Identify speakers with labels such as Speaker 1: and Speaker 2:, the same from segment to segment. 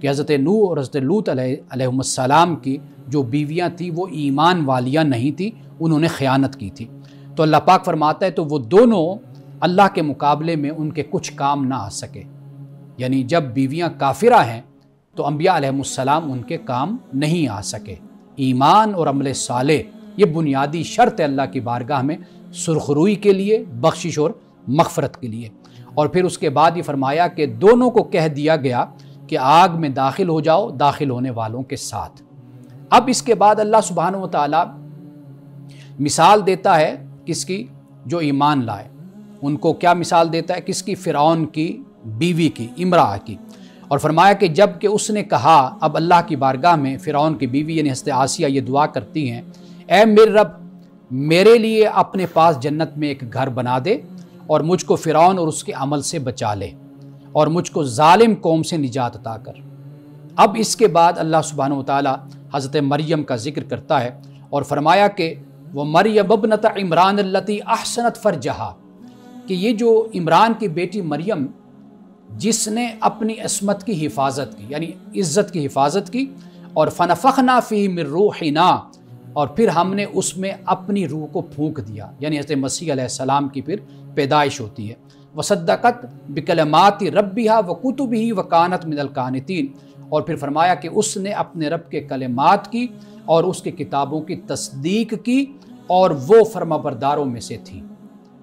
Speaker 1: کہ حضرت نوح اور حضرت لوط علیہ السلام کی جو بیویاں تھیں وہ ایمان والیاں نہیں تھیں، انہوں نے خیانت کی تھی۔ تو اللہ پاک فرماتا ہے تو وہ دونوں اللہ کے مقابلے میں ان کے کچھ کام نہ آ سکے، یعنی جب بیویاں کافرہ ہیں تو انبیاء علیہ السلام ان کے کام نہیں آ سکے۔ ایمان اور عمل صالح یہ بنیادی شرط ہے اللہ کی بارگاہ میں سرخروئی کے لیے، بخشش اور مغفرت کے لیے۔ اور پھر اس کے بعد یہ فرمایا کہ دونوں کو کہہ دیا گیا کہ آگ میں داخل ہو جاؤ داخل ہونے والوں کے ساتھ۔ اب اس کے بعد اللہ سبحانہ و تعالیٰ مثال دیتا ہے کس کی؟ جو ایمان لائے، ان کو کیا مثال دیتا ہے؟ کس کی؟ فرعون کی بیوی کی، امرأہ کی۔ اور فرمایا کہ جب کہ اس نے کہا، اب اللہ کی بارگاہ میں فرعون کی بیوی یعنی حضرت آسیہ یہ دعا کرتی ہیں، اے میرے رب میرے لیے اپنے پاس جنت میں ایک گھر بنا دے اور مجھ کو فرعون اور اس کے عمل سے بچا لے اور مجھ کو ظالم قوم سے نجات عطا کر۔ اب اس کے بعد اللہ سبحانہ و تعالیٰ حضرت مریم کا ذکر کرتا ہے اور فرمایا کہ وہ مریم ابنت عمران التی احسنت فرجہا، کہ یہ جو عمران کی بیٹی مریم جس نے اپنی عصمت کی حفاظت کی، یعنی عزت کی حفاظت کی، اور فنفخنا فیہ من روحنا، اور پھر ہم نے اس میں اپنی روح کو پھونک دیا، یعنی حضرت مسیح علیہ السلام کی پھر پیدائش ہوتی ہے۔ وصدقت بکلمات ربہا وکتبہ وکانت من القانتین، اور پھر فرمایا کہ اس نے اپنے رب کے کلمات کی اور اس کے کتابوں کی تصدیق کی اور وہ فرما برداروں میں سے تھی۔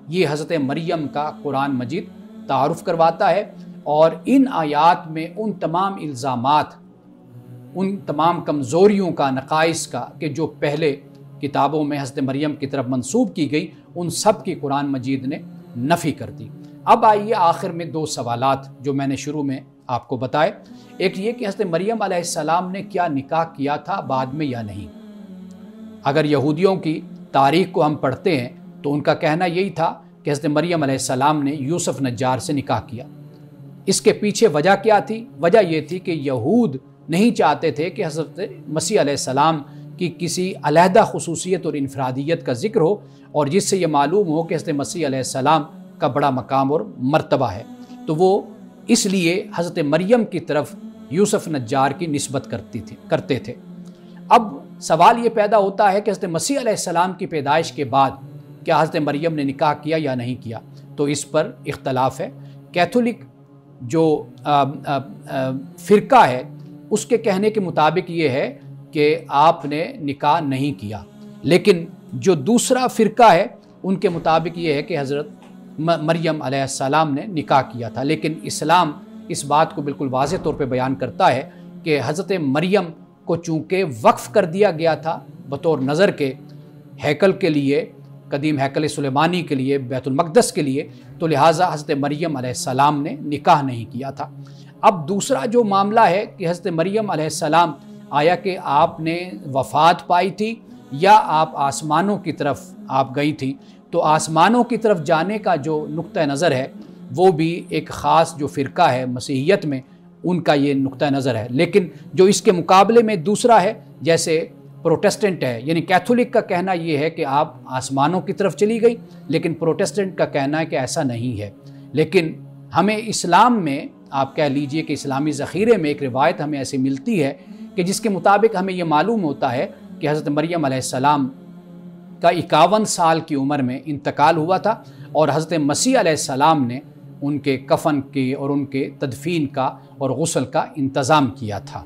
Speaker 1: یہ حضرت مریم کا قرآن مجید تعارف کرواتا ہے، اور ان آیات میں ان تمام الزامات، ان تمام کمزوریوں کا، نقائص کا کہ جو پہلے کتابوں میں حضرت مریم کی طرف منسوب کی گئی، ان سب کی قرآن مجید نے نفی کر دی۔ اب آئیے آخر میں دو سوالات جو میں نے شروع میں آپ کو بتائے۔ ایک یہ کہ حضرت مریم علیہ السلام نے کیا نکاح کیا تھا بعد میں یا نہیں۔ اگر یہودیوں کی تاریخ کو ہم پڑھتے ہیں تو ان کا کہنا یہی تھا کہ حضرت مریم علیہ السلام نے یوسف نجار سے نکاح کیا۔ اس کے پیچھے وجہ کیا تھی؟ وجہ یہ تھی کہ یہود نہیں چاہتے تھے کہ حضرت مسیح علیہ السلام کی کسی علیحدہ خصوصیت اور انفرادیت کا ذکر ہو، اور جس سے یہ معلوم ہو کہ حضرت مسیح علیہ السلام کا بڑا مقام اور مرتبہ ہے، تو وہ اس لیے حضرت مریم کی طرف یوسف نجار کی نسبت کرتے تھے۔ اب سوال یہ پیدا ہوتا ہے کہ حضرت مسیح علیہ السلام کی پیدائش کے بعد کیا حضرت مریم نے نکاح کیا یا نہیں کیا؟ تو اس پر اختلاف ہے۔ کیتھولک جو فرقہ ہے اس کے کہنے کے مطابق یہ ہے کہ آپ نے نکاح نہیں کیا، لیکن جو دوسرا فرقہ ہے ان کے مطابق یہ ہے کہ حضرت مریم علیہ السلام نے نکاح کیا تھا۔ لیکن اسلام اس بات کو بالکل واضح طور پہ بیان کرتا ہے کہ حضرت مریم کو چونکہ وقف کر دیا گیا تھا بطور نظر کے ہیکل کے لیے، قدیم ہیکل سلیمانی کے لیے، بیت المقدس کے لیے، تو لہٰذا حضرت مریم علیہ السلام نے نکاح نہیں کیا تھا۔ اب دوسرا جو معاملہ ہے کہ حضرت مریم علیہ السلام آیا کہ آپ نے وفات پائی تھی یا آپ آسمانوں کی طرف آپ گئی تھی، تو آسمانوں کی طرف جانے کا جو نقطہ نظر ہے وہ بھی ایک خاص جو فرقہ ہے مسیحیت میں ان کا یہ نقطہ نظر ہے۔ لیکن جو اس کے مقابلے میں دوسرا ہے، جیسے پروٹسٹنٹ ہے، یعنی کیتھولک کا کہنا یہ ہے کہ آپ آسمانوں کی طرف چلی گئی، لیکن پروٹسٹنٹ کا کہنا ہے کہ ایسا نہیں ہے۔ لیکن ہمیں اسلام میں آپ کہہ لیجئے کہ اسلامی ذخیرے میں ایک روایت ہمیں ایسی ملتی ہے کہ جس کے مطابق ہمیں یہ معلوم ہوتا ہے کہ حضرت مریم علیہ السلام کا 51 سال کی عمر میں انتقال ہوا تھا، اور حضرت مسیح علیہ السلام نے ان کے کفن کے اور ان کے تدفین کا اور غسل کا انتظام کیا تھا۔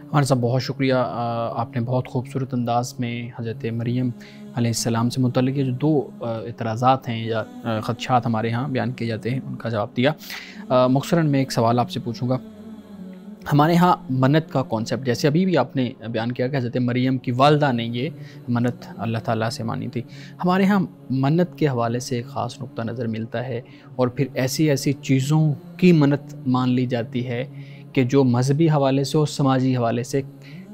Speaker 2: ہمارے صاحب بہت شکریہ، آپ نے بہت خوبصورت انداز میں حضرت مریم علیہ السلام سے متعلق جو دو اعتراضات ہیں یا خدشات ہمارے ہاں بیان کیے جاتے ہیں ان کا جواب دیا۔ مختصراً میں ایک سوال آپ سے پوچھوں گا، ہمارے ہاں منت کا کانسیپٹ، جیسے ابھی بھی آپ نے بیان کیا کہ حضرت مریم کی والدہ نے یہ منت اللہ تعالیٰ سے مانی تھی، ہمارے ہاں منت کے حوالے سے ایک خاص نقطہ نظر ملتا ہے، اور پھر ایسی چیزوں کی منت مان لی جاتی ہے کہ جو مذہبی حوالے سے اور سماجی حوالے سے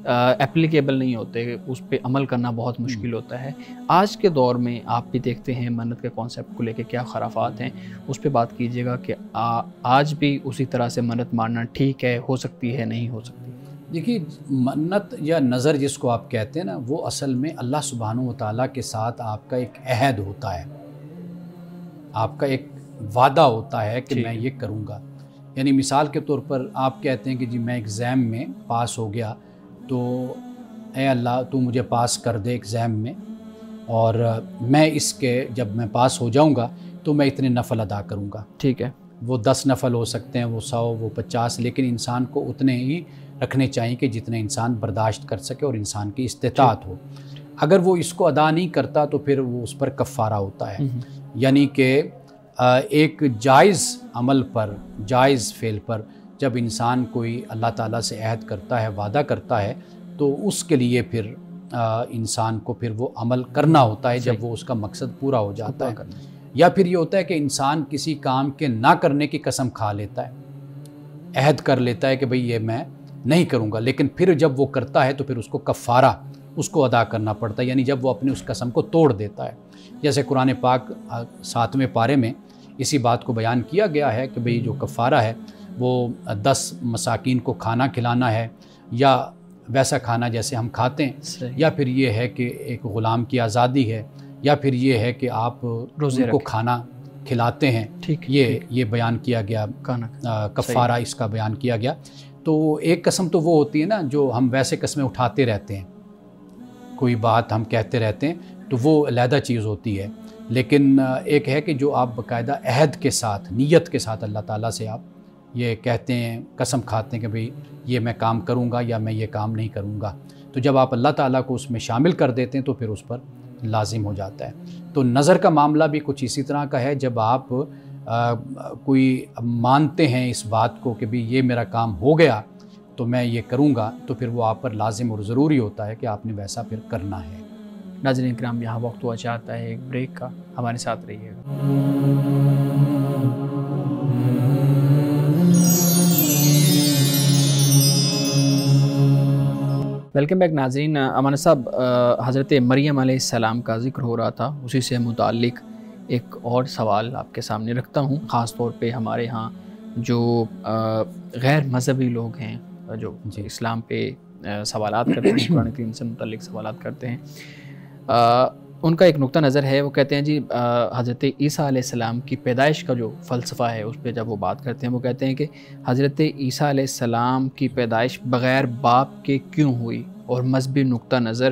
Speaker 2: اپلیکیبل نہیں ہوتے، اس پہ عمل کرنا بہت مشکل ہوتا ہے۔ آج کے دور میں آپ بھی دیکھتے ہیں منت کے کانسیپٹ کو لے کے کیا خرافات ہیں، اس پہ بات کیجیے گا کہ آج بھی اسی طرح سے منت ماننا ٹھیک ہے، ہو سکتی ہے، نہیں ہو سکتی؟
Speaker 1: دیکھیے، منت یا نظر جس کو آپ کہتے ہیں نا، وہ اصل میں اللہ سبحانہ و تعالیٰ کے ساتھ آپ کا ایک عہد ہوتا ہے، آپ کا ایک وعدہ ہوتا ہے کہ میں یہ کروں گا۔ یعنی مثال کے طور پر آپ کہتے ہیں کہ جی میں ایگزام میں پاس ہو گیا، تو اے اللہ تو مجھے پاس کر دے ایگزام میں، اور میں اس کے جب میں پاس ہو جاؤں گا تو میں اتنے نفل ادا کروں گا.
Speaker 2: ٹھیک ہے.
Speaker 1: وہ 10 نفل ہو سکتے ہیں، وہ 100، وہ 50، لیکن انسان کو اتنے ہی رکھنے چاہیے کہ جتنے انسان برداشت کر سکے اور انسان کی استطاعت ہو. اگر وہ اس کو ادا نہیں کرتا تو پھر وہ اس پر کفارہ ہوتا ہے. یعنی کہ ایک جائز عمل پر، جائز فعل پر جب انسان کوئی اللہ تعالیٰ سے عہد کرتا ہے، وعدہ کرتا ہے، تو اس کے لیے پھر انسان کو پھر وہ عمل کرنا ہوتا ہے جب وہ اس کا مقصد پورا ہو جاتا ہے. یا پھر یہ ہوتا ہے کہ انسان کسی کام کے نہ کرنے کی قسم کھا لیتا ہے، عہد کر لیتا ہے کہ بھئی یہ میں نہیں کروں گا، لیکن پھر جب وہ کرتا ہے تو پھر اس کو کفارہ اس کو ادا کرنا پڑتا ہے، یعنی جب وہ اپنی اس قسم کو توڑ دیتا ہے. جیسے قرآن پاک 7ویں پارے میں اسی بات کو بیان کیا گیا ہے کہ بھئی جو کفارہ ہے وہ 10 مساکین کو کھانا کھلانا ہے، یا ویسا کھانا جیسے ہم کھاتے ہیں، یا پھر یہ ہے کہ ایک غلام کی آزادی ہے، یا پھر یہ ہے کہ آپ ان کو کھانا کھلاتے ہیں. یہ بیان کیا گیا، کفارہ اس کا بیان کیا گیا. تو ایک قسم تو وہ ہوتی ہے نا جو ہم ویسے قسمیں اٹھاتے رہتے ہیں، کوئی بات ہم کہتے رہتے ہیں، تو وہ علیحدہ چیز ہوتی ہے. لیکن ایک ہے کہ جو آپ باقاعدہ عہد کے ساتھ، نیت کے ساتھ اللہ تعالیٰ سے آپ یہ کہتے ہیں، قسم کھاتے ہیں کہ بھئی یہ میں کام کروں گا یا میں یہ کام نہیں کروں گا. تو جب آپ اللہ تعالیٰ کو اس میں شامل کر دیتے ہیں تو پھر اس پر لازم ہو جاتا ہے. تو نظر کا معاملہ بھی کچھ اسی طرح کا ہے. جب آپ کوئی مانتے ہیں اس بات کو کہ بھی یہ میرا کام ہو گیا تو میں یہ کروں گا، تو پھر وہ آپ پر لازم اور ضروری ہوتا ہے کہ آپ نے ویسا پھر کرنا ہے.
Speaker 2: ناظرین کرام، یہاں وقت ہوا چاہتا ہے ایک بریک کا، ہمارے ساتھ رہیے گا. ویلکم بیک ناظرین. امان صاحب، حضرت مریم علیہ السلام کا ذکر ہو رہا تھا، اسی سے متعلق ایک اور سوال آپ کے سامنے رکھتا ہوں. خاص طور پہ ہمارے ہاں جو غیر مذہبی لوگ ہیں، جو اسلام پہ سوالات کرتے ہیں، قرآن کریم سے متعلق سوالات کرتے ہیں، ان کا ایک نقطہ نظر ہے. وہ کہتے ہیں جی حضرت عیسیٰ علیہ السلام کی پیدائش کا جو فلسفہ ہے اس پہ جب وہ بات کرتے ہیں، وہ کہتے ہیں کہ حضرت عیسیٰ علیہ السلام کی پیدائش بغیر باپ کے کیوں ہوئی، اور مذہبی نقطہ نظر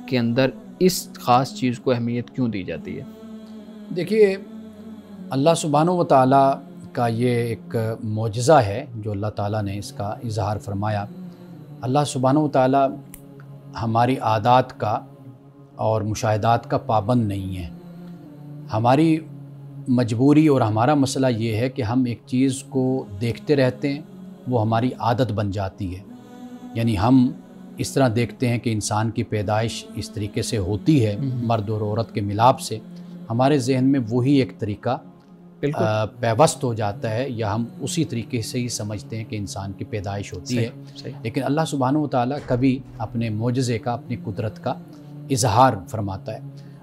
Speaker 2: کے اندر اس خاص چیز کو اہمیت کیوں دی جاتی ہے.
Speaker 1: دیکھیے، اللہ سبحانہ و تعالیٰ کا یہ ایک معجزہ ہے جو اللہ تعالیٰ نے اس کا اظہار فرمایا. اللہ سبحانہ و تعالیٰ ہماری عادات کا اور مشاہدات کا پابند نہیں ہے. ہماری مجبوری اور ہمارا مسئلہ یہ ہے کہ ہم ایک چیز کو دیکھتے رہتے ہیں، وہ ہماری عادت بن جاتی ہے. یعنی ہم اس طرح دیکھتے ہیں کہ انسان کی پیدائش اس طریقے سے ہوتی ہے، مرد اور عورت کے ملاپ سے. ہمارے ذہن میں وہی ایک طریقہ پیوست ہو جاتا ہے، یا ہم اسی طریقے سے ہی سمجھتے ہیں کہ انسان کی پیدائش ہوتی ہے. لیکن اللہ سبحانہ و تعالیٰ کبھی اپنے معجزے کا، اپنی قدرت کا اظہار فرماتا ہے،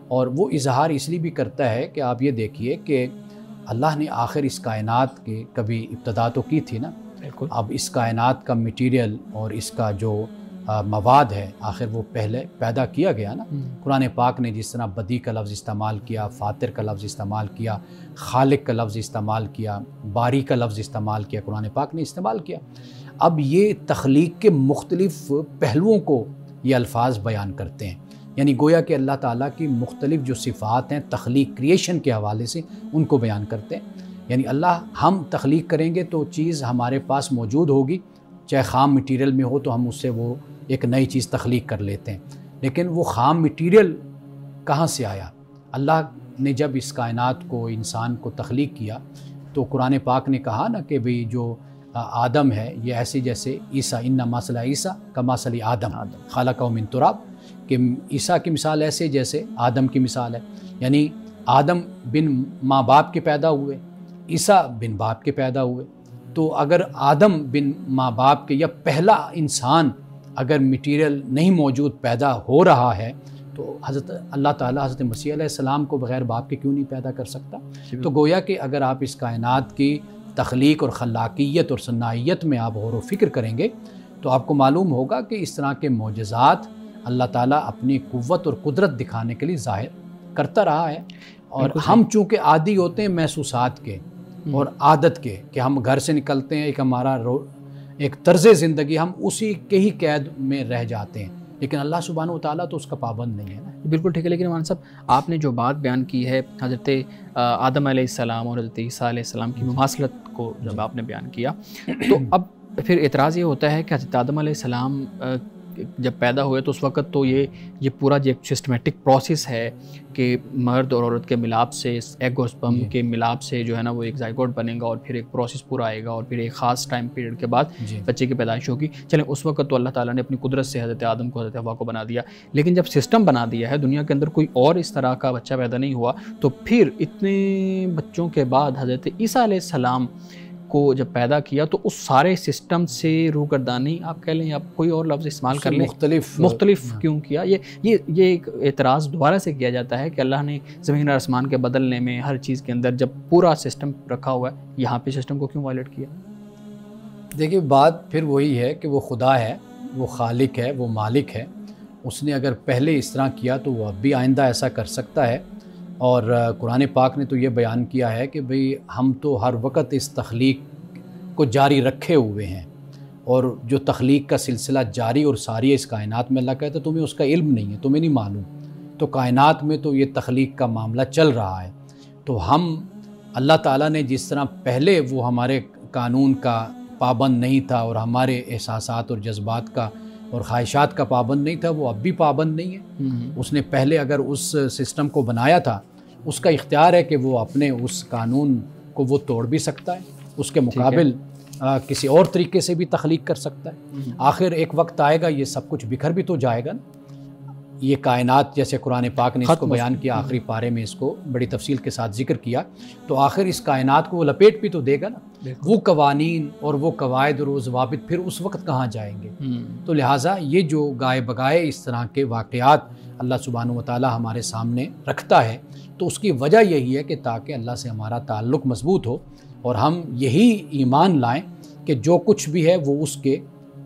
Speaker 1: اور وہ اظہار اس لیے بھی کرتا ہے کہ آپ یہ دیکھیے کہ اللہ نے آخر اس کائنات کے کبھی ابتدا تو کی تھی نا. اب اس کائنات کا میٹیریل اور اس کا جو مواد ہے آخر وہ پہلے پیدا کیا گیا نا. قرآن پاک نے جس طرح بدی کا لفظ استعمال کیا، فاطر کا لفظ استعمال کیا، خالق کا لفظ استعمال کیا، باری کا لفظ استعمال کیا، قرآن پاک نے استعمال کیا. اب یہ تخلیق کے مختلف پہلوؤں کو یہ الفاظ بیان کرتے ہیں. یعنی گویا کہ اللہ تعالیٰ کی مختلف جو صفات ہیں تخلیق، کریشن کے حوالے سے ان کو بیان کرتے ہیں. یعنی اللہ، ہم تخلیق کریں گے تو چیز ہمارے پاس موجود ہوگی، چاہے خام مٹیریل میں ہو تو ہم اس سے وہ ایک نئی چیز تخلیق کر لیتے ہیں. لیکن وہ خام مٹیریل کہاں سے آیا؟ اللہ نے جب اس کائنات کو، انسان کو تخلیق کیا تو قرآن پاک نے کہا نا کہ بھئی جو آدم ہے یہ ایسے جیسے عیسیٰ، ان مثل عیسیٰ کمثل آدم خلقہ من تراب، کہ عیسیٰ کی مثال ایسے جیسے آدم کی مثال ہے. یعنی آدم بن ماں باپ کے پیدا ہوئے، عیسیٰ بن باپ کے پیدا ہوئے. تو اگر آدم بن ماں باپ کے، یا پہلا انسان اگر مٹیریل نہیں موجود پیدا ہو رہا ہے، تو حضرت اللہ تعالیٰ حضرت مسیح علیہ السلام کو بغیر باپ کے کیوں نہیں پیدا کر سکتا؟ تو گویا کہ اگر آپ اس کائنات کی تخلیق اور خلاقیت اور صناعیت میں آپ غور و فکر کریں گے تو آپ کو معلوم ہوگا کہ اس طرح کے معجزات اللہ تعالیٰ اپنی قوت اور قدرت دکھانے کے لیے ظاہر کرتا رہا ہے. اور ہم چونکہ عادی ہوتے ہیں محسوسات کے، اور عادت کے کہ ہم گھر سے نکلتے ہیں، ایک ہمارا ایک طرز زندگی، ہم اسی کے ہی قید میں رہ جاتے ہیں، لیکن اللہ سبحانہ و تعالیٰ تو اس کا پابند نہیں ہے نا۔
Speaker 2: بالکل ٹھیک ہے، لیکن مولانا صاحب آپ نے جو بات بیان کی ہے حضرت آدم علیہ السلام اور حضرت عیسیٰ علیہ السلام کی مماثلت کو جب آپ نے بیان کیا، تو اب پھر اعتراض یہ ہوتا ہے کہ حضرت آدم علیہ السلام جب پیدا ہوئے تو اس وقت تو یہ پورا جو ایک سسٹمیٹک پروسیس ہے کہ مرد اور عورت کے ملاپ سے، ایگ اور سپرم کے ملاپ سے جو ہے نا وہ ایک زائگوٹ بنے گا، اور پھر ایک پروسیس پورا آئے گا، اور پھر ایک خاص ٹائم پیریڈ کے بعد بچے کی پیدائش ہوگی۔ چلیں اس وقت تو اللہ تعالیٰ نے اپنی قدرت سے حضرت آدم کو، حضرت حوا کو بنا دیا، لیکن جب سسٹم بنا دیا ہے، دنیا کے اندر کوئی اور اس طرح کا بچہ پیدا نہیں ہوا، تو پھر اتنے بچوں کے بعد حضرت عیسیٰ علیہ السلام کو جب پیدا کیا تو اس سارے سسٹم سے روگردانی آپ کہہ لیں یا کوئی اور لفظ استعمال کر لیں، مختلف کیوں کیا؟ یہ ایک اعتراض دوبارہ سے کیا جاتا ہے کہ اللہ نے زمین اور آسمان کے بدلنے میں ہر چیز کے اندر جب پورا سسٹم رکھا ہوا ہے، یہاں پہ سسٹم کو کیوں وائلیٹ کیا؟
Speaker 1: دیکھیے بات پھر وہی ہے کہ وہ خدا ہے، وہ خالق ہے، وہ مالک ہے، اس نے اگر پہلے اس طرح کیا تو وہ اب بھی آئندہ ایسا کر سکتا ہے۔ اور قرآن پاک نے تو یہ بیان کیا ہے کہ بھئی ہم تو ہر وقت اس تخلیق کو جاری رکھے ہوئے ہیں، اور جو تخلیق کا سلسلہ جاری اور ساری ہے اس کائنات میں، اللہ کہتا ہے تمہیں اس کا علم نہیں ہے، تمہیں نہیں معلوم، تو کائنات میں تو یہ تخلیق کا معاملہ چل رہا ہے۔ تو ہم اللہ تعالیٰ نے جس طرح پہلے وہ ہمارے قانون کا پابند نہیں تھا اور ہمارے احساسات اور جذبات کا اور خواہشات کا پابند نہیں تھا، وہ اب بھی پابند نہیں ہے۔ اس نے پہلے اگر اس سسٹم کو بنایا تھا، اس کا اختیار ہے کہ وہ اپنے اس قانون کو وہ توڑ بھی سکتا ہے، اس کے مقابل کسی اور طریقے سے بھی تخلیق کر سکتا ہے۔ آخر ایک وقت آئے گا یہ سب کچھ بکھر بھی تو جائے گا نا، یہ کائنات جیسے قرآن پاک نے اس کو بیان کیا، آخری پارے میں اس کو بڑی تفصیل کے ساتھ ذکر کیا، تو آخر اس کائنات کو وہ لپیٹ بھی تو دے گا نا۔ وہ قوانین اور وہ قواعد اور وہ ضوابط پھر اس وقت کہاں جائیں گے؟ تو لہٰذا یہ جو گائے بگائے اس طرح کے واقعات اللہ سبحانہ و تعالیٰ ہمارے سامنے رکھتا ہے، تو اس کی وجہ یہی ہے کہ تاکہ اللہ سے ہمارا تعلق مضبوط ہو، اور ہم یہی ایمان لائیں کہ جو کچھ بھی ہے وہ اس کے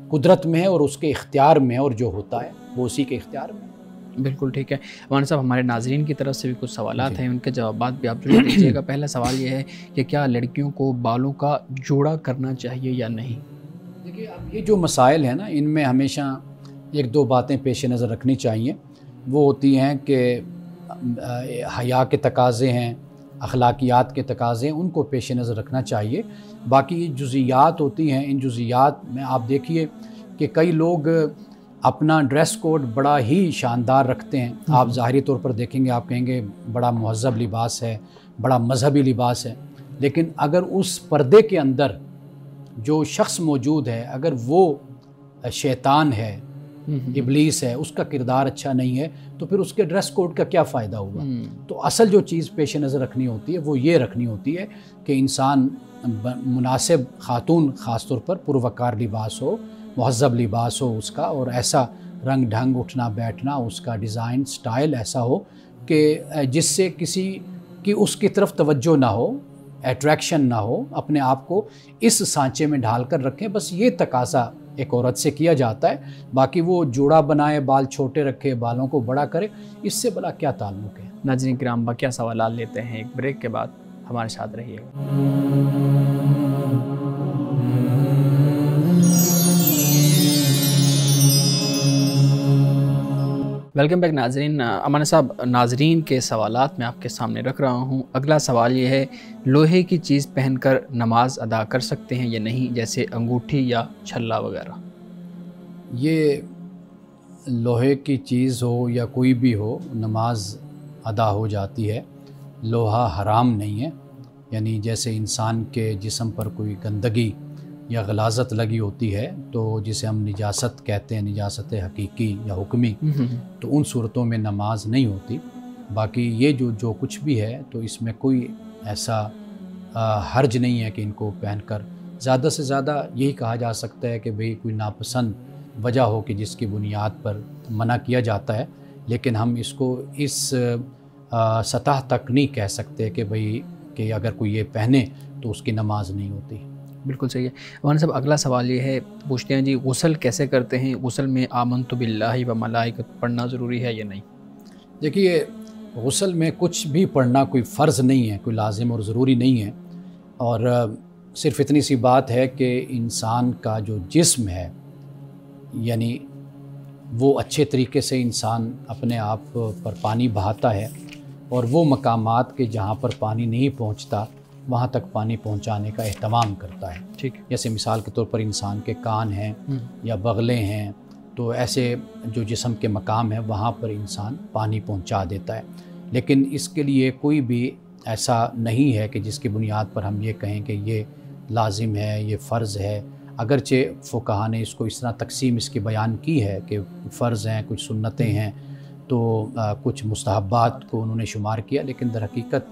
Speaker 1: قدرت میں ہے اور اس کے اختیار میں ہے، اور جو ہوتا ہے وہ اسی کے اختیار میں ہے۔
Speaker 2: بالکل ٹھیک ہے مولانا صاحب، ہمارے ناظرین کی طرف سے بھی کچھ سوالات ہیں، ان کے جوابات بھی آپ ضرور دیجیے گا۔ پہلا سوال یہ ہے کہ کیا لڑکیوں کو بالوں کا جوڑا کرنا چاہیے یا نہیں؟
Speaker 1: دیکھیے اب یہ جو مسائل ہیں نا، ان میں ہمیشہ ایک دو باتیں پیش نظر رکھنی چاہیے، وہ ہوتی ہیں کہ حیا کے تقاضے ہیں، اخلاقیات کے تقاضے ہیں، ان کو پیش نظر رکھنا چاہیے۔ باقی یہ جزئیات ہوتی ہیں، ان جزئیات میں آپ دیکھیے کہ کئی لوگ اپنا ڈریس کوڈ بڑا ہی شاندار رکھتے ہیں، آپ ظاہری طور پر دیکھیں گے، آپ کہیں گے بڑا مہذب لباس ہے، بڑا مذہبی لباس ہے، لیکن اگر اس پردے کے اندر جو شخص موجود ہے، اگر وہ شیطان ہے، ابلیس ہے، اس کا کردار اچھا نہیں ہے، تو پھر اس کے ڈریس کوڈ کا کیا فائدہ ہوگا؟ تو اصل جو چیز پیش نظر رکھنی ہوتی ہے وہ یہ رکھنی ہوتی ہے کہ انسان مناسب، خاتون خاص طور پر پروقار لباس ہو، مہذب لباس ہو اس کا، اور ایسا رنگ ڈھنگ، اٹھنا بیٹھنا، اس کا ڈیزائن سٹائل ایسا ہو کہ جس سے کسی کی اس کی طرف توجہ نہ ہو، اٹریکشن نہ ہو، اپنے آپ کو اس سانچے میں ڈھال کر رکھیں۔ بس یہ تقاضا ایک عورت سے کیا جاتا ہے، باقی وہ جوڑا بنائے، بال چھوٹے رکھے، بالوں کو بڑا کرے، اس سے بڑا کیا تعلق ہے؟
Speaker 2: ناظرین کرام، کیا سوالات لیتے ہیں، ایک بریک کے بعد ہمارے ساتھ رہیے گا۔ ویلکم بیک ناظرین۔ امان صاحب، ناظرین کے سوالات میں آپ کے سامنے رکھ رہا ہوں۔ اگلا سوال یہ ہے، لوہے کی چیز پہن کر نماز ادا کر سکتے ہیں یا نہیں، جیسے انگوٹھی یا چھلا وغیرہ؟
Speaker 1: یہ لوہے کی چیز ہو یا کوئی بھی ہو، نماز ادا ہو جاتی ہے، لوہا حرام نہیں ہے۔ یعنی جیسے انسان کے جسم پر کوئی گندگی یا غلاظت لگی ہوتی ہے تو جسے ہم نجاست کہتے ہیں، نجاست حقیقی یا حکمی، تو ان صورتوں میں نماز نہیں ہوتی۔ باقی یہ جو کچھ بھی ہے تو اس میں کوئی ایسا حرج نہیں ہے کہ ان کو پہن کر، زیادہ سے زیادہ یہی کہا جا سکتا ہے کہ بھئی کوئی ناپسند وجہ ہو کہ جس کی بنیاد پر منع کیا جاتا ہے، لیکن ہم اس کو اس سطح تک نہیں کہہ سکتے کہ بھئی کہ اگر کوئی یہ پہنے تو اس کی نماز نہیں ہوتی۔
Speaker 2: بالکل صحیح ہے مولانا صاحب۔ اگلا سوال یہ ہے، پوچھتے ہیں جی، غسل کیسے کرتے ہیں؟ غسل میں آمنت باللہ و ملائکۃ پڑھنا ضروری ہے یا نہیں؟
Speaker 1: دیکھیے غسل میں کچھ بھی پڑھنا کوئی فرض نہیں ہے، کوئی لازم اور ضروری نہیں ہے، اور صرف اتنی سی بات ہے کہ انسان کا جو جسم ہے یعنی وہ اچھے طریقے سے انسان اپنے آپ پر پانی بہاتا ہے، اور وہ مقامات کے جہاں پر پانی نہیں پہنچتا وہاں تک پانی پہنچانے کا اہتمام کرتا ہے.
Speaker 2: ٹھیک.
Speaker 1: جیسے مثال کے طور پر انسان کے کان ہیں یا بغلیں ہیں، تو ایسے جو جسم کے مقام ہیں وہاں پر انسان پانی پہنچا دیتا ہے. لیکن اس کے لیے کوئی بھی ایسا نہیں ہے کہ جس کی بنیاد پر ہم یہ کہیں کہ یہ لازم ہے، یہ فرض ہے. اگرچہ فقہا نے اس کو اس طرح تقسیم اس کی بیان کی ہے کہ فرض ہیں، کچھ سنتیں ہیں، تو کچھ مستحبات کو انہوں نے شمار کیا، لیکن در حقیقت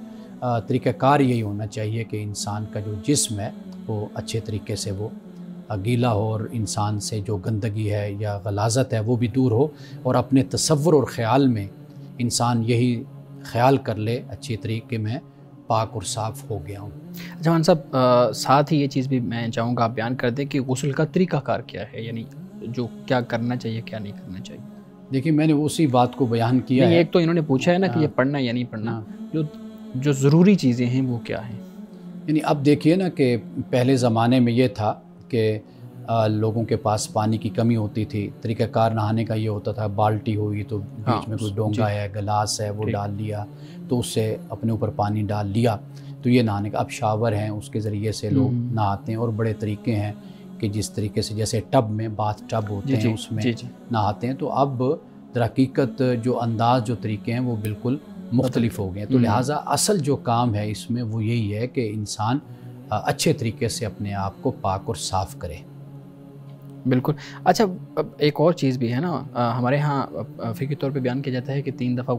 Speaker 1: طریقہ کار یہی ہونا چاہیے کہ انسان کا جو جسم ہے وہ اچھے طریقے سے وہ گیلا ہو، اور انسان سے جو گندگی ہے یا غلاظت ہے وہ بھی دور ہو، اور اپنے تصور اور خیال میں انسان یہی خیال کر لے اچھی طریقے میں پاک اور صاف ہو گیا ہوں.
Speaker 2: جوان صاحب، ساتھ ہی یہ چیز بھی میں چاہوں گا آپ بیان کر دیں کہ غسل کا طریقہ کار کیا ہے، یعنی جو کیا کرنا چاہیے کیا نہیں کرنا چاہیے.
Speaker 1: دیکھیے میں نے اسی بات کو بیان کیا ہے.
Speaker 2: ایک تو انہوں نے پوچھا ہے نا کہ یہ پڑھنا یا نہیں پڑھنا، جو ضروری چیزیں ہیں وہ کیا ہیں.
Speaker 1: یعنی اب دیکھیے نا کہ پہلے زمانے میں یہ تھا کہ لوگوں کے پاس پانی کی کمی ہوتی تھی. طریقہ کار نہانے کا یہ ہوتا تھا بالٹی ہوئی تو بیچ میں کوئی ڈونگا ہے، گلاس ہے، وہ ڈال لیا تو اس سے اپنے اوپر پانی ڈال لیا تو یہ نہانے کا. اب شاور ہیں اس کے ذریعے سے لوگ نہاتے ہیں، اور بڑے طریقے ہیں کہ جس طریقے سے جیسے ٹب میں باتھ ٹب ہوتے ہیں اس میں نہاتے ہیں. تو اب در حقیقت جو انداز جو طریقے ہیں وہ بالکل مختلف ہو گئے ہیں. تو لہٰذا اصل جو کام ہے اس میں وہ یہی ہے کہ انسان اچھے طریقے سے اپنے آپ کو پاک اور صاف کرے.
Speaker 2: بالکل. اچھا، ایک اور چیز بھی ہے نا، ہمارے ہاں فقہی طور پہ بیان کیا جاتا ہے کہ 3 دفعہ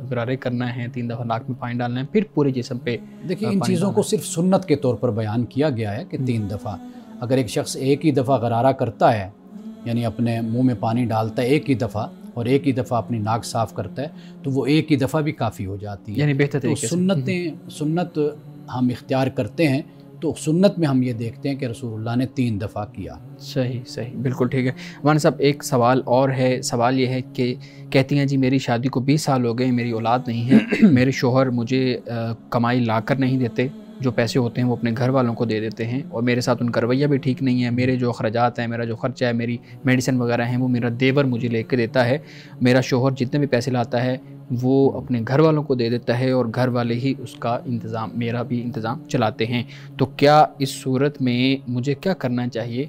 Speaker 2: غرارے کرنا ہے، 3 دفعہ ناک میں پانی ڈالنا ہے، پھر پورے جسم پہ.
Speaker 1: دیکھیے ان چیزوں کو صرف سنت کے طور پر بیان کیا گیا ہے کہ 3 دفعہ. اگر ایک شخص ایک ہی دفعہ غرارہ کرتا ہے، یعنی اپنے منہ میں پانی ڈالتا ہے ایک ہی دفعہ اور ایک ہی دفعہ اپنی ناک صاف کرتا ہے، تو وہ ایک ہی دفعہ بھی کافی ہو جاتی ہے.
Speaker 2: یعنی بہتر طریقے
Speaker 1: سے سنت ہم اختیار کرتے ہیں، تو سنت میں ہم یہ دیکھتے ہیں کہ رسول اللہ نے 3 دفعہ کیا.
Speaker 2: صحیح بالکل ٹھیک ہے. مولانا صاحب ایک سوال اور ہے. سوال یہ ہے کہ کہتی ہیں جی میری شادی کو 20 سال ہو گئے، میری اولاد نہیں ہے، میرے شوہر مجھے کمائی لا کر نہیں دیتے، جو پیسے ہوتے ہیں وہ اپنے گھر والوں کو دے دیتے ہیں، اور میرے ساتھ ان کا رویہ بھی ٹھیک نہیں ہے. میرے جو اخراجات ہیں، میرا جو خرچہ ہے، میری میڈیسن وغیرہ ہیں، وہ میرا دیور مجھے لے کے دیتا ہے. میرا شوہر جتنے بھی پیسے لاتا ہے وہ اپنے گھر والوں کو دے دیتا ہے، اور گھر والے ہی اس کا انتظام، میرا بھی انتظام چلاتے ہیں. تو کیا اس صورت میں مجھے کیا کرنا چاہیے؟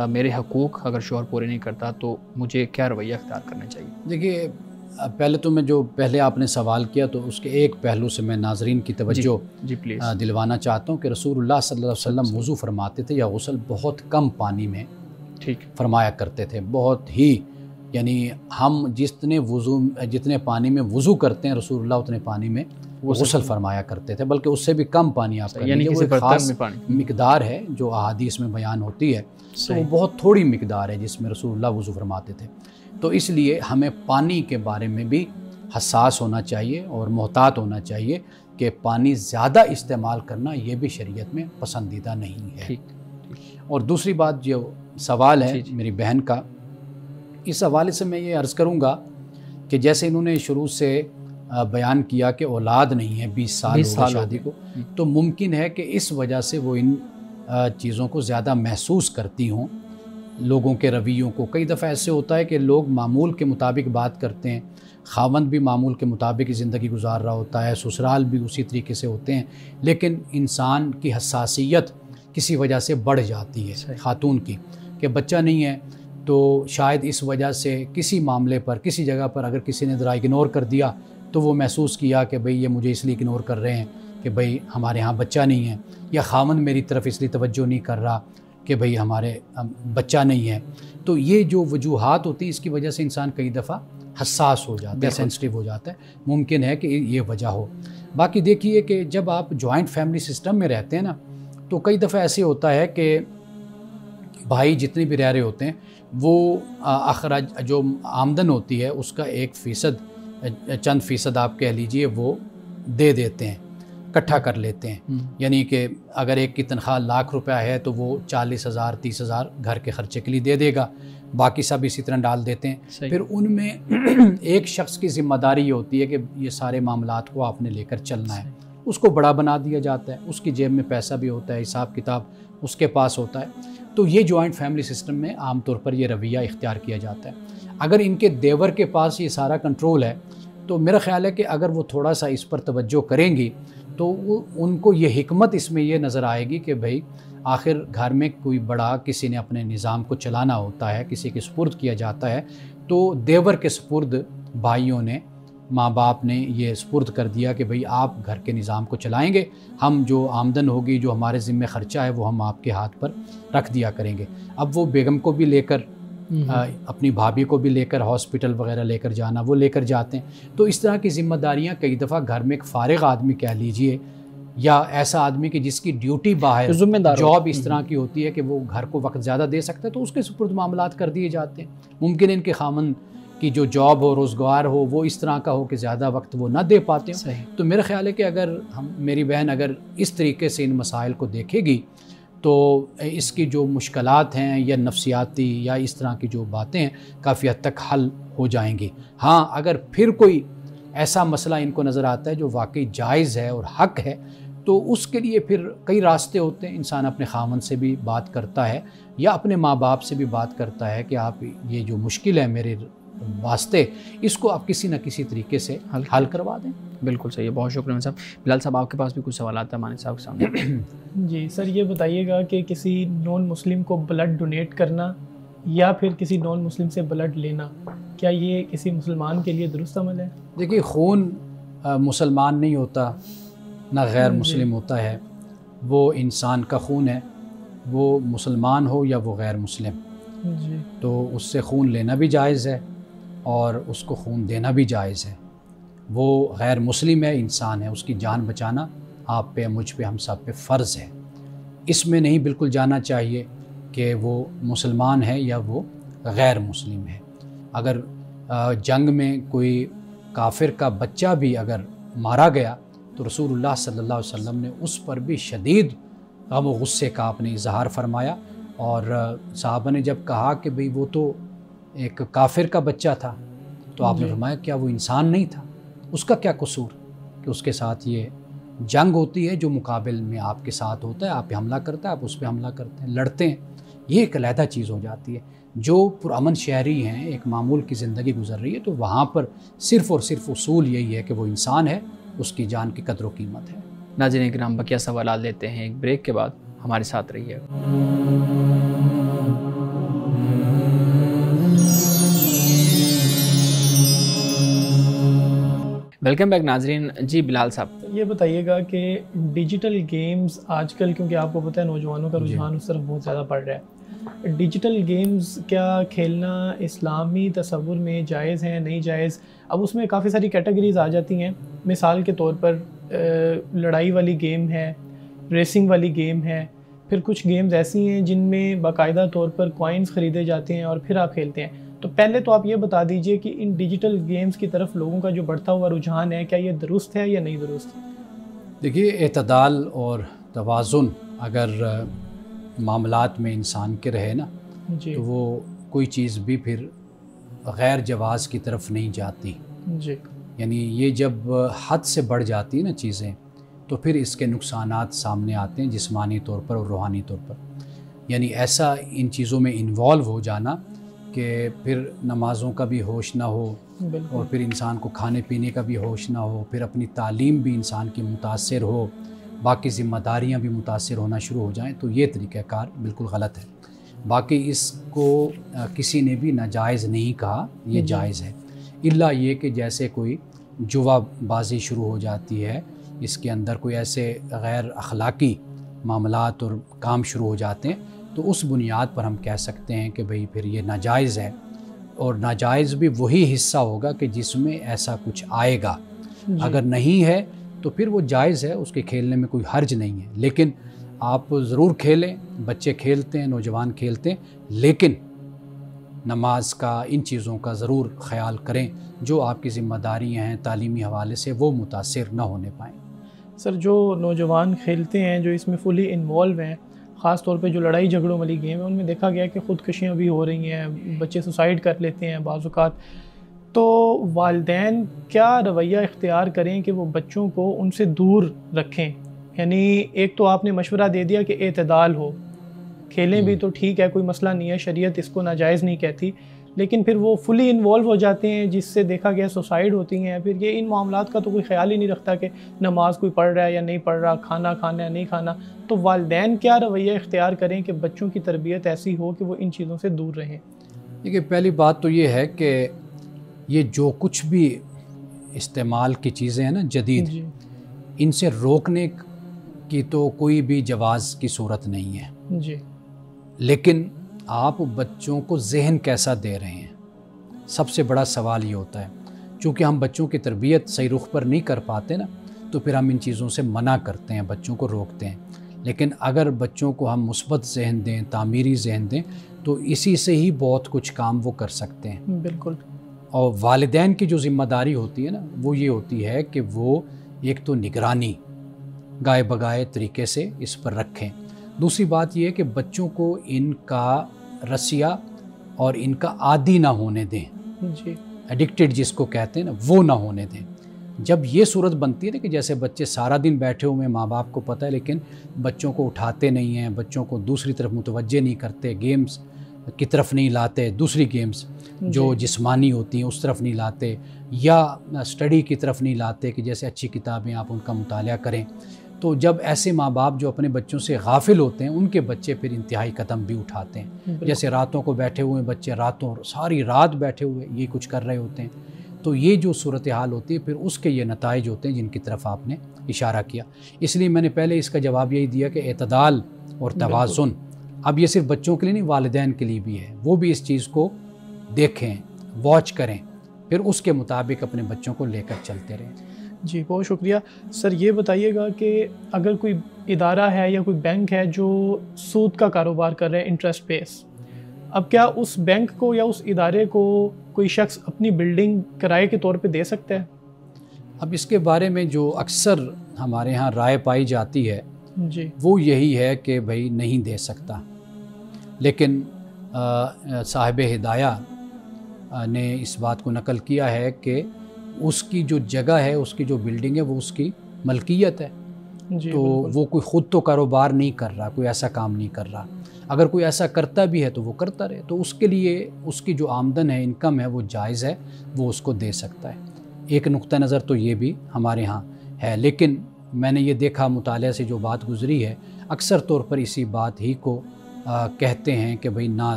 Speaker 2: میرے حقوق اگر شوہر پورے نہیں کرتا تو مجھے کیا رویہ اختیار کرنا چاہیے؟
Speaker 1: دیکھیے پہلے تو میں جو پہلے آپ نے سوال کیا تو اس کے ایک پہلو سے میں ناظرین کی توجہ دلوانا چاہتا ہوں کہ رسول اللہ صلی اللہ علیہ وسلم وضو فرماتے تھے یا غسل بہت کم پانی میں فرمایا کرتے تھے. بہت ہی، یعنی ہم جتنے پانی میں وضو کرتے ہیں رسول اللہ اتنے پانی میں غسل فرمایا کرتے تھے، بلکہ اس سے بھی کم پانی آپ کریں گے. وہ ایک خاص مقدار ہے جو احادیث میں بیان ہوتی ہے، تو وہ بہت تھوڑی مقدار ہے جس میں رسول اللہ وضو فرماتے تھے. تو اس لیے ہمیں پانی کے بارے میں بھی حساس ہونا چاہیے اور محتاط ہونا چاہیے کہ پانی زیادہ استعمال کرنا یہ بھی شریعت میں پسندیدہ نہیں ہے. اور دوسری بات جو سوال ہے میری بہن کا، اس حوالے سے میں یہ عرض کروں گا کہ جیسے انہوں نے شروع سے بیان کیا کہ اولاد نہیں ہے، 20 سال ہو گئے شادی کو، تو ممکن ہے کہ اس وجہ سے وہ ان چیزوں کو زیادہ محسوس کرتی ہوں، لوگوں کے رویوں کو. کئی دفعہ ایسے ہوتا ہے کہ لوگ معمول کے مطابق بات کرتے ہیں، خاوند بھی معمول کے مطابق زندگی گزار رہا ہوتا ہے، سسرال بھی اسی طریقے سے ہوتے ہیں، لیکن انسان کی حساسیت کسی وجہ سے بڑھ جاتی ہے خاتون کی کہ بچہ نہیں ہے، تو شاید اس وجہ سے کسی معاملے پر کسی جگہ پر اگر کسی نے ذرا اگنور کر دیا تو وہ محسوس کیا کہ بھئی یہ مجھے اس لیے اگنور کر رہے ہیں کہ بھئی ہمارے ہاں بچہ نہیں ہے، یا خاوند میری طرف اس لیے توجہ نہیں کر رہا کہ بھئی ہمارے بچہ نہیں ہے. تو یہ جو وجوہات ہوتی ہیں اس کی وجہ سے انسان کئی دفعہ حساس ہو جاتا ہے، سینسٹیو ہو جاتا ہے. ممکن ہے کہ یہ وجہ ہو. باقی دیکھیے کہ جب آپ جوائنٹ فیملی سسٹم میں رہتے ہیں نا، تو کئی دفعہ ایسے ہوتا ہے کہ بھائی جتنے بھی رہ رہے ہوتے ہیں وہ اخراج جو آمدن ہوتی ہے اس کا 1% چند فیصد آپ کہہ لیجئے وہ دے دیتے ہیں، اکٹھا کر لیتے ہیں. یعنی کہ اگر ایک کی تنخواہ ₹1,00,000 ہے تو وہ 40,000 30,000 گھر کے خرچے کے لیے دے دے گا، باقی سب اسی طرح ڈال دیتے ہیں. پھر ان میں ایک شخص کی ذمہ داری یہ ہوتی ہے کہ یہ سارے معاملات کو آپ نے لے کر چلنا ہے. اس کو بڑا بنا دیا جاتا ہے، اس کی جیب میں پیسہ بھی ہوتا ہے، حساب کتاب اس کے پاس ہوتا ہے. تو یہ جوائنٹ فیملی سسٹم میں عام طور پر یہ رویہ اختیار کیا جاتا ہے. اگر ان کے دیور کے پاس یہ سارا کنٹرول ہے تو میرا خیال ہے کہ اگر وہ تھوڑا سا اس پر توجہ کریں گی تو ان کو یہ حکمت اس میں یہ نظر آئے گی کہ بھئی آخر گھر میں کوئی بڑا کسی نے اپنے نظام کو چلانا ہوتا ہے، کسی کے سپرد کیا جاتا ہے، تو دیور کے سپرد بھائیوں نے، ماں باپ نے یہ سپرد کر دیا کہ بھئی آپ گھر کے نظام کو چلائیں گے، ہم جو آمدن ہوگی، جو ہمارے ذمہ خرچہ ہے، وہ ہم آپ کے ہاتھ پر رکھ دیا کریں گے. اب وہ بیگم کو بھی لے کر، اپنی بھابھی کو بھی لے کر ہاسپٹل وغیرہ لے کر جانا، وہ لے کر جاتے ہیں. تو اس طرح کی ذمہ داریاں کئی دفعہ گھر میں ایک فارغ آدمی کہہ لیجئے، یا ایسا آدمی کہ جس کی ڈیوٹی باہر جاب اس طرح کی ہوتی ہے کہ وہ گھر کو وقت زیادہ دے سکتا ہے، تو اس کے سپرد معاملات کر دیے جاتے ہیں. ممکن ان کے خامن کی جو جاب ہو، روزگار ہو، وہ اس طرح کا ہو کہ زیادہ وقت وہ نہ دے پاتے ہیں. تو میرا خیال ہے کہ اگر میری بہن اگر اس طریقے سے ان مسائل کو دیکھے گی تو اس کی جو مشکلات ہیں یا نفسیاتی یا اس طرح کی جو باتیں ہیں کافی حد تک حل ہو جائیں گی. ہاں اگر پھر کوئی ایسا مسئلہ ان کو نظر آتا ہے جو واقعی جائز ہے اور حق ہے تو اس کے لیے پھر کئی راستے ہوتے ہیں. انسان اپنے خامن سے بھی بات کرتا ہے یا اپنے ماں باپ سے بھی بات کرتا ہے کہ آپ یہ جو مشکل ہے میرے واسطے، اس کو آپ کسی نہ کسی طریقے سے حل کروا دیں.
Speaker 2: بالکل صحیح ہے، بہت شکریہ صاحب. بلال صاحب آپ کے پاس بھی کچھ سوالات ہیں مانی صاحب کے سامنے.
Speaker 3: جی سر، یہ بتائیے گا کہ کسی نان مسلم کو بلڈ ڈونیٹ کرنا یا پھر کسی نان مسلم سے بلڈ لینا، کیا یہ کسی مسلمان کے لیے درست عمل ہے؟
Speaker 1: دیکھیے خون مسلمان نہیں ہوتا نہ غیر مسلم ہوتا ہے، وہ انسان کا خون ہے، وہ مسلمان ہو یا وہ غیر مسلم.
Speaker 3: جی.
Speaker 1: تو اس سے خون لینا بھی جائز ہے اور اس کو خون دینا بھی جائز ہے. وہ غیر مسلم ہے، انسان ہے، اس کی جان بچانا آپ پہ، مجھ پہ، ہم سب پہ فرض ہے. اس میں نہیں بالکل جانا چاہیے کہ وہ مسلمان ہے یا وہ غیر مسلم ہے. اگر جنگ میں کوئی کافر کا بچہ بھی اگر مارا گیا تو رسول اللہ صلی اللہ علیہ وسلم نے اس پر بھی شدید غم و غصے کا آپ نے اظہار فرمایا. اور صحابہ نے جب کہا کہ بھئی وہ تو ایک کافر کا بچہ تھا تو آپ نے فرمایا کیا وہ انسان نہیں تھا؟ اس کا کیا قصور کہ اس کے ساتھ یہ جنگ ہوتی ہے جو مقابل میں آپ کے ساتھ ہوتا ہے، آپ پہ حملہ کرتا ہے، آپ اس پہ حملہ کرتے ہیں، لڑتے ہیں. یہ ایک علیحدہ چیز ہو جاتی ہے. جو پرامن شہری ہیں، ایک معمول کی زندگی گزر رہی ہے، تو وہاں پر صرف اور صرف اصول یہی ہے کہ وہ انسان ہے، اس کی جان کی قدر و قیمت ہے.
Speaker 2: ناظرین کرام، بقیہ سوالات لیتے ہیں ایک بریک کے بعد، ہمارے ساتھ رہیے. ویلکم بیک ناظرین. جی بلال صاحب،
Speaker 3: یہ بتائیے گا کہ ڈیجیٹل گیمز آج کل، کیونکہ آپ کو پتہ ہے نوجوانوں کا رجحان اس طرف بہت زیادہ بڑھ رہا ہے، ڈیجیٹل گیمز کیا کھیلنا اسلامی تصور میں جائز ہیں، نہیں جائز؟ اب اس میں کافی ساری کیٹیگریز آ جاتی ہیں. مثال کے طور پر لڑائی والی گیم ہے، ریسنگ والی گیم ہے، پھر کچھ گیمز ایسی ہیں جن میں باقاعدہ طور پر کوائنز خریدے جاتے ہیں اور پھر آپ کھیلتے ہیں. تو پہلے تو آپ یہ بتا دیجئے کہ ان ڈیجیٹل گیمز کی طرف لوگوں کا جو بڑھتا ہوا رجحان ہے، کیا یہ درست ہے یا نہیں درست؟
Speaker 1: دیکھیے اعتدال اور توازن اگر معاملات میں انسان کے رہے نا تو وہ کوئی چیز بھی پھر غیر جواز کی طرف نہیں جاتی.
Speaker 3: جی.
Speaker 1: یعنی یہ جب حد سے بڑھ جاتی نا چیزیں تو پھر اس کے نقصانات سامنے آتے ہیں جسمانی طور پر اور روحانی طور پر. یعنی ایسا ان چیزوں میں انوالو ہو جانا کہ پھر نمازوں کا بھی ہوش نہ ہو اور پھر انسان کو کھانے پینے کا بھی ہوش نہ ہو، پھر اپنی تعلیم بھی انسان کی متاثر ہو، باقی ذمہ داریاں بھی متاثر ہونا شروع ہو جائیں، تو یہ طریقہ کار بالکل غلط ہے. باقی اس کو کسی نے بھی ناجائز نہیں کہا، یہ جائز ہے. الا یہ کہ جیسے کوئی جوا بازی شروع ہو جاتی ہے، اس کے اندر کوئی ایسے غیر اخلاقی معاملات اور کام شروع ہو جاتے ہیں، تو اس بنیاد پر ہم کہہ سکتے ہیں کہ بھئی پھر یہ ناجائز ہے. اور ناجائز بھی وہی حصہ ہوگا کہ جس میں ایسا کچھ آئے گا. اگر نہیں ہے تو پھر وہ جائز ہے، اس کے کھیلنے میں کوئی حرج نہیں ہے. لیکن آپ ضرور کھیلیں، بچے کھیلتے ہیں، نوجوان کھیلتے ہیں، لیکن نماز کا، ان چیزوں کا ضرور خیال کریں جو آپ کی ذمہ داریاں ہیں تعلیمی حوالے سے، وہ متاثر نہ ہونے پائیں.
Speaker 3: سر، جو نوجوان کھیلتے ہیں، جو اس میں فلی انوالو ہیں، خاص طور پہ جو لڑائی جھگڑوں والی گیم ہے، ان میں دیکھا گیا کہ خودکشیاں بھی ہو رہی ہیں، بچے سوسائڈ کر لیتے ہیں بعض اوقات. تو والدین کیا رویہ اختیار کریں کہ وہ بچوں کو ان سے دور رکھیں؟ یعنی ایک تو آپ نے مشورہ دے دیا کہ اعتدال ہو، کھیلیں بھی تو ٹھیک ہے، کوئی مسئلہ نہیں ہے، شریعت اس کو ناجائز نہیں کہتی، لیکن پھر وہ فلی انوالو ہو جاتے ہیں جس سے دیکھا گیا سوسائڈ ہوتی ہیں، پھر یہ ان معاملات کا تو کوئی خیال ہی نہیں رکھتا کہ نماز کوئی پڑھ رہا ہے یا نہیں پڑھ رہا، کھانا کھانا ہے نہیں کھانا. تو والدین کیا رویہ اختیار کریں کہ بچوں کی تربیت ایسی ہو کہ وہ ان چیزوں سے دور رہیں؟
Speaker 1: دیکھیے پہلی بات تو یہ ہے کہ یہ جو کچھ بھی استعمال کی چیزیں ہیں نا جدید،
Speaker 3: جی
Speaker 1: ان سے روکنے کی تو کوئی بھی جواز کی صورت نہیں ہے.
Speaker 3: جی.
Speaker 1: لیکن آپ بچوں کو ذہن کیسا دے رہے ہیں، سب سے بڑا سوال یہ ہوتا ہے. چونکہ ہم بچوں کی تربیت صحیح رخ پر نہیں کر پاتے نا، تو پھر ہم ان چیزوں سے منع کرتے ہیں، بچوں کو روکتے ہیں. لیکن اگر بچوں کو ہم مثبت ذہن دیں، تعمیری ذہن دیں، تو اسی سے ہی بہت کچھ کام وہ کر سکتے ہیں.
Speaker 3: بالکل.
Speaker 1: اور والدین کی جو ذمہ داری ہوتی ہے نا، وہ یہ ہوتی ہے کہ وہ ایک تو نگرانی گائے بگائے طریقے سے اس پر رکھیں. دوسری بات یہ ہے کہ بچوں کو ان کا رسیہ اور ان کا عادی نہ ہونے دیں.
Speaker 3: جی.
Speaker 1: ایڈکٹڈ جس کو کہتے ہیں نا، وہ نہ ہونے دیں. جب یہ صورت بنتی ہے نا کہ جیسے بچے سارا دن بیٹھے ہوئے ہیں، ماں باپ کو پتہ ہے، لیکن بچوں کو اٹھاتے نہیں ہیں، بچوں کو دوسری طرف متوجہ نہیں کرتے، گیمز کی طرف نہیں لاتے، دوسری گیمز جو جسمانی ہوتی ہیں اس طرف نہیں لاتے، یا اسٹڈی کی طرف نہیں لاتے کہ جیسے اچھی کتابیں آپ ان کا مطالعہ کریں. تو جب ایسے ماں باپ جو اپنے بچوں سے غافل ہوتے ہیں، ان کے بچے پھر انتہائی قدم بھی اٹھاتے ہیں. جیسے راتوں کو بیٹھے ہوئے بچے راتوں ساری رات بیٹھے ہوئے یہ کچھ کر رہے ہوتے ہیں. تو یہ جو صورتحال ہوتی ہے، پھر اس کے یہ نتائج ہوتے ہیں جن کی طرف آپ نے اشارہ کیا. اس لیے میں نے پہلے اس کا جواب یہی دیا کہ اعتدال اور توازن. اب یہ صرف بچوں کے لیے نہیں، والدین کے لیے بھی ہے. وہ بھی اس چیز کو دیکھیں، واچ کریں، پھر اس کے مطابق اپنے بچوں کو لے کر چلتے رہیں.
Speaker 3: جی بہت شکریہ. سر یہ بتائیے گا کہ اگر کوئی ادارہ ہے یا کوئی بینک ہے جو سود کا کاروبار کر رہے ہیں انٹرسٹ بیس، اب کیا اس بینک کو یا اس ادارے کو کوئی شخص اپنی بلڈنگ کرائے کے طور پہ دے سکتا ہے؟
Speaker 1: اب اس کے بارے میں جو اکثر ہمارے ہاں رائے پائی جاتی ہے
Speaker 3: جی
Speaker 1: وہ یہی ہے کہ بھائی نہیں دے سکتا. لیکن صاحب ہدایہ نے اس بات کو نقل کیا ہے کہ اس کی جو جگہ ہے، اس کی جو بلڈنگ ہے، وہ اس کی ملکیت ہے.
Speaker 3: جی
Speaker 1: تو
Speaker 3: بالکل.
Speaker 1: وہ کوئی خود تو کاروبار نہیں کر رہا، کوئی ایسا کام نہیں کر رہا. اگر کوئی ایسا کرتا بھی ہے تو وہ کرتا رہے. تو اس کے لیے اس کی جو آمدن ہے، انکم ہے، وہ جائز ہے، وہ اس کو دے سکتا ہے. ایک نقطہ نظر تو یہ بھی ہمارے ہاں ہے. لیکن میں نے یہ دیکھا مطالعہ سے جو بات گزری ہے، اکثر طور پر اسی بات ہی کو کہتے ہیں کہ بھئی نہ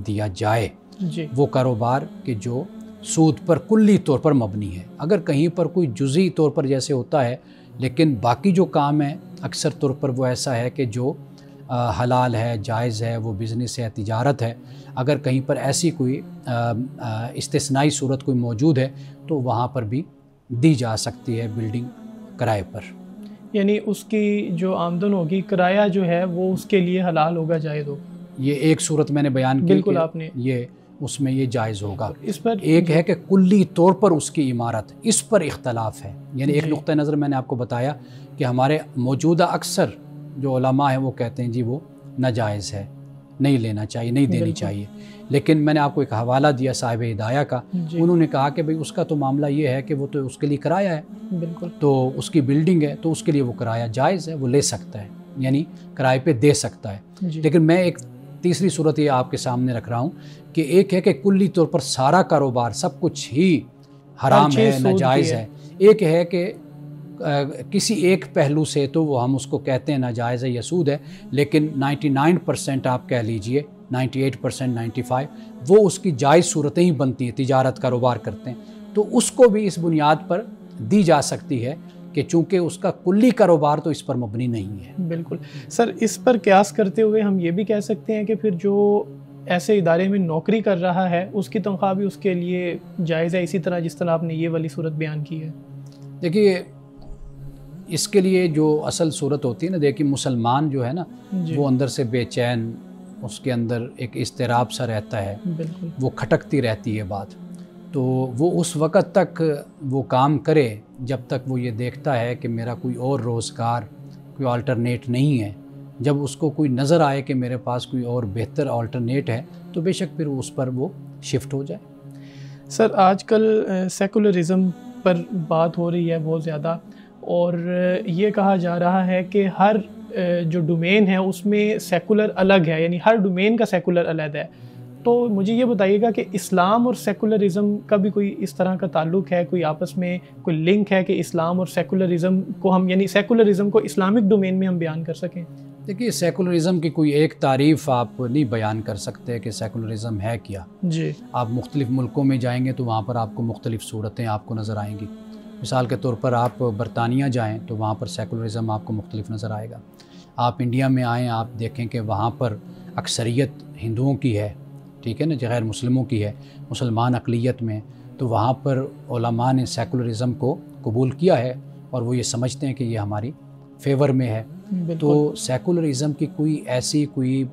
Speaker 1: دیا جائے.
Speaker 3: جی
Speaker 1: وہ کاروبار کہ جو سود پر کلی طور پر مبنی ہے. اگر کہیں پر کوئی جزئی طور پر جیسے ہوتا ہے، لیکن باقی جو کام ہے اکثر طور پر وہ ایسا ہے کہ جو حلال ہے، جائز ہے، وہ بزنس ہے، تجارت ہے. اگر کہیں پر ایسی کوئی استثنائی صورت کوئی موجود ہے تو وہاں پر بھی دی جا سکتی ہے بلڈنگ کرائے پر.
Speaker 3: یعنی اس کی جو آمدن ہوگی، کرایہ جو ہے وہ اس کے لیے حلال ہوگا، جائز ہوگا.
Speaker 1: یہ ایک صورت میں نے بیان کی
Speaker 3: بالکل
Speaker 1: کہ
Speaker 3: آپ نے
Speaker 1: یہ اس میں یہ جائز ہوگا.
Speaker 3: اس پر
Speaker 1: ایک ہے کہ کلی طور پر اس کی عمارت، اس پر اختلاف ہے. یعنی ایک نقطہ نظر میں نے آپ کو بتایا کہ ہمارے موجودہ اکثر جو علماء ہیں وہ کہتے ہیں جی وہ ناجائز ہے، نہیں لینا چاہیے، نہیں دینی چاہیے. لیکن میں نے آپ کو ایک حوالہ دیا صاحب ہدایہ کا. انہوں نے کہا کہ بھئی اس کا تو معاملہ یہ ہے کہ وہ تو اس کے لیے کرایہ ہے.
Speaker 3: بالکل.
Speaker 1: تو اس کی بلڈنگ ہے تو اس کے لیے وہ کرایہ جائز ہے، وہ لے سکتا ہے، یعنی کرائے پہ دے سکتا ہے. لیکن میں ایک تیسری صورت یہ آپ کے سامنے رکھ رہا ہوں کہ ایک ہے کہ کلی طور پر سارا کاروبار سب کچھ ہی حرام ہے، ناجائز ہے. ایک ہے کہ کسی ایک پہلو سے تو وہ ہم اس کو کہتے ہیں ناجائز ہے یا سود ہے، لیکن 99% آپ کہہ لیجئے، 98%، 95 وہ اس کی جائز صورتیں ہی بنتی ہیں، تجارت کاروبار کرتے ہیں. تو اس کو بھی اس بنیاد پر دی جا سکتی ہے کہ چونکہ اس کا کلی کاروبار تو اس پر مبنی نہیں ہے.
Speaker 3: بالکل. سر اس پر قیاس کرتے ہوئے ہم یہ بھی کہہ سکتے ہیں کہ پھر جو ایسے ادارے میں نوکری کر رہا ہے اس کی تنخواہ بھی اس کے لیے جائز ہے، اسی طرح جس طرح آپ نے یہ والی صورت بیان کی ہے.
Speaker 1: دیکھیے اس کے لیے جو اصل صورت ہوتی ہے نا، دیکھیے مسلمان جو ہے نا وہ اندر سے بے چین، اس کے اندر ایک اضطراب سا رہتا ہے.
Speaker 3: بالکل.
Speaker 1: وہ کھٹکتی رہتی ہے بات. تو وہ اس وقت تک وہ کام کرے جب تک وہ یہ دیکھتا ہے کہ میرا کوئی اور روزگار، کوئی آلٹرنیٹ نہیں ہے. جب اس کو کوئی نظر آئے کہ میرے پاس کوئی اور بہتر آلٹرنیٹ ہے تو بے شک پھر اس پر وہ شفٹ ہو جائے.
Speaker 3: سر آج کل سیکولرزم پر بات ہو رہی ہے بہت زیادہ، اور یہ کہا جا رہا ہے کہ ہر جو ڈومین ہے اس میں سیکولر الگ ہے، یعنی ہر ڈومین کا سیکولر علیحدہ ہے. تو مجھے یہ بتائیے گا کہ اسلام اور سیکولرزم کا بھی کوئی اس طرح کا تعلق ہے، کوئی آپس میں کوئی لنک ہے کہ اسلام اور سیکولرزم کو ہم، یعنی سیکولرزم کو اسلامک ڈومین میں ہم بیان کر سکیں؟
Speaker 1: دیکھیے، سیکولرزم کی کوئی ایک تعریف آپ نہیں بیان کر سکتے کہ سیکولرزم ہے کیا.
Speaker 3: جی،
Speaker 1: آپ مختلف ملکوں میں جائیں گے تو وہاں پر آپ کو مختلف صورتیں آپ کو نظر آئیں گی. مثال کے طور پر آپ برطانیہ جائیں تو وہاں پر سیکولرزم آپ کو مختلف نظر آئے گا. آپ انڈیا میں آئیں، آپ دیکھیں کہ وہاں پر اکثریت ہندوؤں کی ہے، ٹھیک ہے نا، غیر مسلموں کی ہے، مسلمان اقلیت میں، تو وہاں پر علماء نے سیکولرزم کو قبول کیا ہے اور وہ یہ سمجھتے ہیں کہ یہ ہماری فیور میں ہے. تو سیکولرزم کی کوئی ایسی کوئی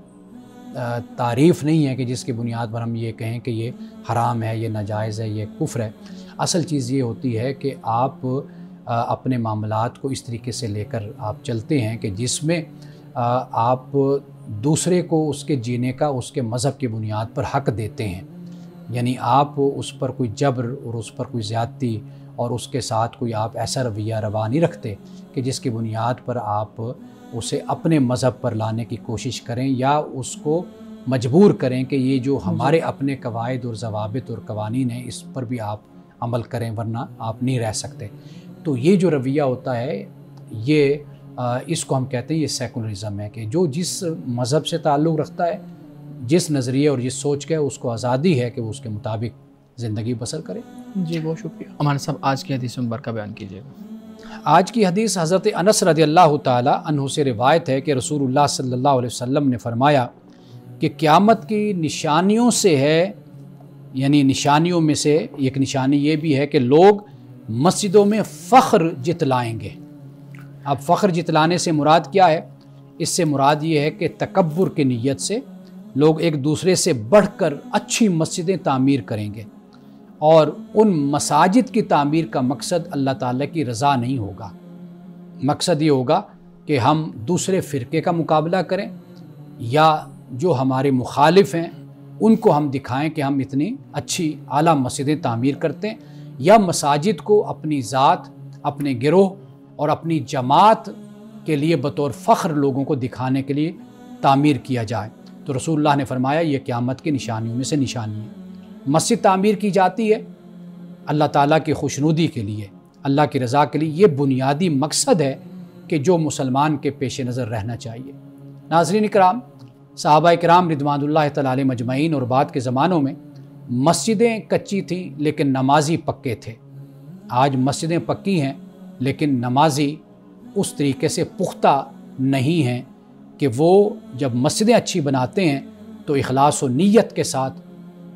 Speaker 1: تعریف نہیں ہے کہ جس کی بنیاد پر ہم یہ کہیں کہ یہ حرام ہے، یہ ناجائز ہے، یہ کفر ہے. اصل چیز یہ ہوتی ہے کہ آپ اپنے معاملات کو اس طریقے سے لے کر آپ چلتے ہیں کہ جس میں آپ دوسرے کو اس کے جینے کا اس کے مذہب کی بنیاد پر حق دیتے ہیں. یعنی آپ اس پر کوئی جبر اور اس پر کوئی زیادتی اور اس کے ساتھ کوئی آپ ایسا رویہ روا نہیں رکھتے کہ جس کی بنیاد پر آپ اسے اپنے مذہب پر لانے کی کوشش کریں یا اس کو مجبور کریں کہ یہ جو ہمارے اپنے قواعد اور ضوابط اور قوانین ہیں اس پر بھی آپ عمل کریں، ورنہ آپ نہیں رہ سکتے. تو یہ جو رویہ ہوتا ہے، یہ اس کو ہم کہتے ہیں یہ سیکولرزم ہے کہ جو جس مذہب سے تعلق رکھتا ہے، جس نظریے اور جس سوچ کے اس کو آزادی ہے کہ وہ اس کے مطابق زندگی بسر کرے.
Speaker 3: جی بہت شکریہ.
Speaker 2: امان صاحب، آج کی حدیث مبارکہ بیان کیجیے گا.
Speaker 1: آج کی حدیث حضرت انس رضی اللہ تعالی عنہ سے روایت ہے کہ رسول اللہ صلی اللہ علیہ وسلم نے فرمایا کہ قیامت کی نشانیوں سے ہے، یعنی نشانیوں میں سے ایک نشانی یہ بھی ہے کہ لوگ مسجدوں میں فخر جتلائیں گے. اب فخر جتلانے سے مراد کیا ہے؟ اس سے مراد یہ ہے کہ تکبر کی نیت سے لوگ ایک دوسرے سے بڑھ کر اچھی مسجدیں تعمیر کریں گے، اور ان مساجد کی تعمیر کا مقصد اللہ تعالیٰ کی رضا نہیں ہوگا. مقصد یہ ہوگا کہ ہم دوسرے فرقے کا مقابلہ کریں یا جو ہمارے مخالف ہیں ان کو ہم دکھائیں کہ ہم اتنی اچھی اعلیٰ مسجدیں تعمیر کرتے ہیں، یا مساجد کو اپنی ذات، اپنے گروہ اور اپنی جماعت کے لیے بطور فخر لوگوں کو دکھانے کے لیے تعمیر کیا جائے. تو رسول اللہ نے فرمایا یہ قیامت کی نشانیوں میں سے نشانی ہے. مسجد تعمیر کی جاتی ہے اللہ تعالیٰ کی خوشنودی کے لیے، اللہ کی رضا کے لیے. یہ بنیادی مقصد ہے کہ جو مسلمان کے پیش نظر رہنا چاہیے. ناظرین کرام، صحابہ کرام رضوان اللہ تعالیٰ علیہ مجمعین اور بعد کے زمانوں میں مسجدیں کچی تھیں لیکن نمازی پکے تھے. آج مسجدیں پکی ہیں لیکن نمازی اس طریقے سے پختہ نہیں ہیں کہ وہ جب مسجدیں اچھی بناتے ہیں تو اخلاص و نیت کے ساتھ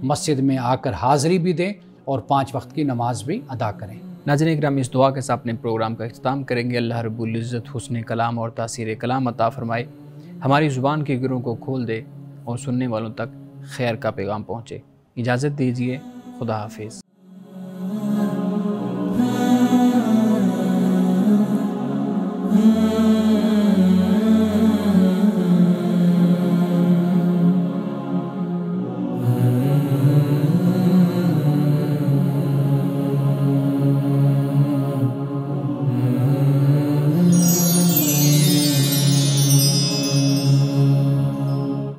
Speaker 1: مسجد میں آ کر حاضری بھی دیں اور 5 وقت کی نماز بھی ادا کریں.
Speaker 2: ناظرین اکرام، اس دعا کے ساتھ اپنے پروگرام کا اختتام کریں گے. اللہ رب العزت حسن کلام اور تاثیر کلام عطا فرمائے، ہماری زبان کے گروں کو کھول دے اور سننے والوں تک خیر کا پیغام پہنچے. اجازت دیجیے، خدا حافظ.